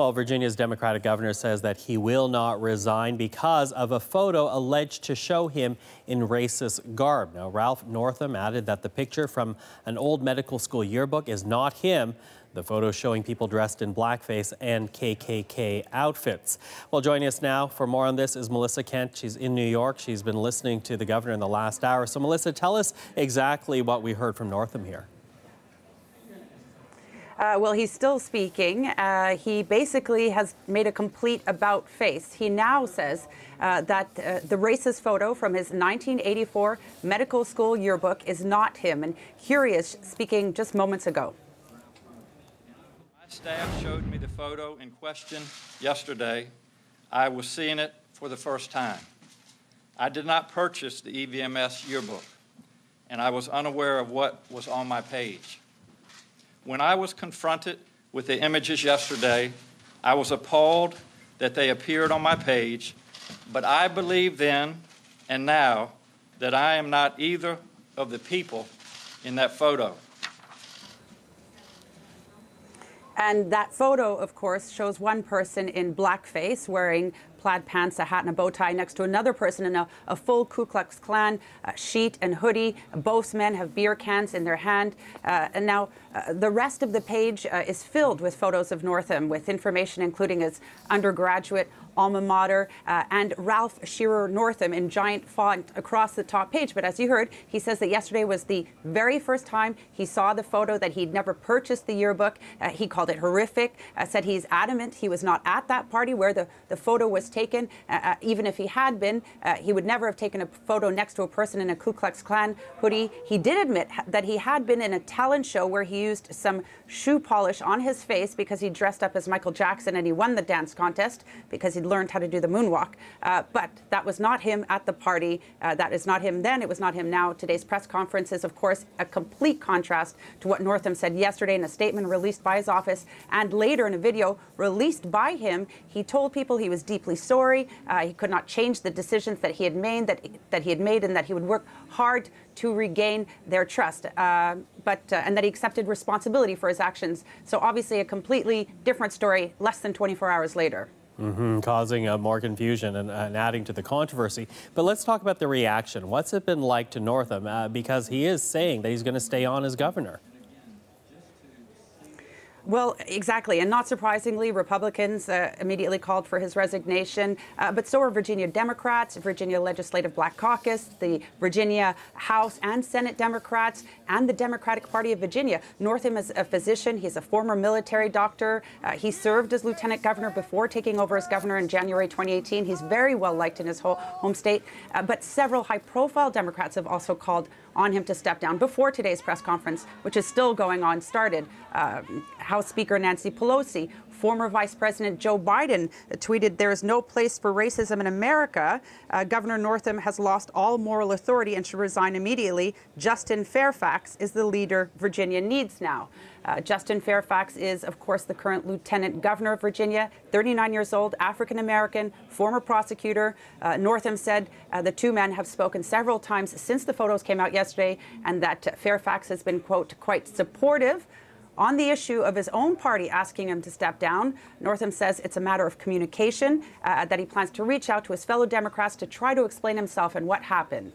Well, Virginia's Democratic governor says that he will not resign because of a photo alleged to show him in racist garb. Now, Ralph Northam added that the picture from an old medical school yearbook is not him. The photo showing people dressed in blackface and KKK outfits. Well, joining us now for more on this is Melissa Kent. She's in New York. She's been listening to the governor in the last hour. So, Melissa, tell us exactly what we heard from Northam here. Well, he's still speaking. He basically has made a complete about face. He now says that the racist photo from his 1984 medical school yearbook is not him. And here he is speaking just moments ago. My staff showed me the photo in question yesterday. I was seeing it for the first time. I did not purchase the EVMS yearbook, and I was unaware of what was on my page. When I was confronted with the images yesterday, I was appalled that they appeared on my page, but I believe then and now that I am not either of the people in that photo. And that photo, of course, shows one person in blackface wearing plaid pants, a hat, and a bow tie next to another person in a full Ku Klux Klan sheet and hoodie. Both men have beer cans in their hand. And now the rest of the page is filled with photos of Northam with information including his undergraduate alma mater and Ralph Shearer Northam in giant font across the top page. But as you heard, he says that yesterday was the very first time he saw the photo, that he'd never purchased the yearbook. He called it horrific, said he's adamant he was not at that party where the photo was taken. Even if he had been, he would never have taken a photo next to a person in a Ku Klux Klan hoodie. He did admit that he had been in a talent show where he used some shoe polish on his face because he dressed up as Michael Jackson and he won the dance contest because he'd learned how to do the moonwalk. But that was not him at the party. That is not him then. It was not him now. Today's press conference is, of course, a complete contrast to what Northam said yesterday in a statement released by his office and later in a video released by him. He told people he was deeply sorry. He could not change the decisions that he had made, and that he would work hard to regain their trust, and that he accepted responsibility for his actions. So obviously a completely different story less than 24 hours later. Causing more confusion and adding to the controversy. But let's talk about the reaction. What's it been like to Northam? Because he is saying that he's going to stay on as governor. Well, exactly. And not surprisingly, Republicans immediately called for his resignation. But so are Virginia Democrats, Virginia Legislative Black Caucus, the Virginia House and Senate Democrats, and the Democratic Party of Virginia. Northam is a physician. He's a former military doctor. He served as lieutenant governor before taking over as governor in January 2018. He's very well liked in his home state. But several high-profile Democrats have also called on him to step down before today's press conference, which is still going on, started. House Speaker Nancy Pelosi, former Vice President Joe Biden tweeted, "There is no place for racism in America. Governor Northam has lost all moral authority and should resign immediately. Justin Fairfax is the leader Virginia needs now." Justin Fairfax is, of course, the current Lieutenant Governor of Virginia, 39 years old, African-American, former prosecutor. Northam said the two men have spoken several times since the photos came out yesterday, and that Fairfax has been, quote, quite supportive on the issue of his own party asking him to step down. Northam says it's a matter of communication, that he plans to reach out to his fellow Democrats to try to explain himself and what happened.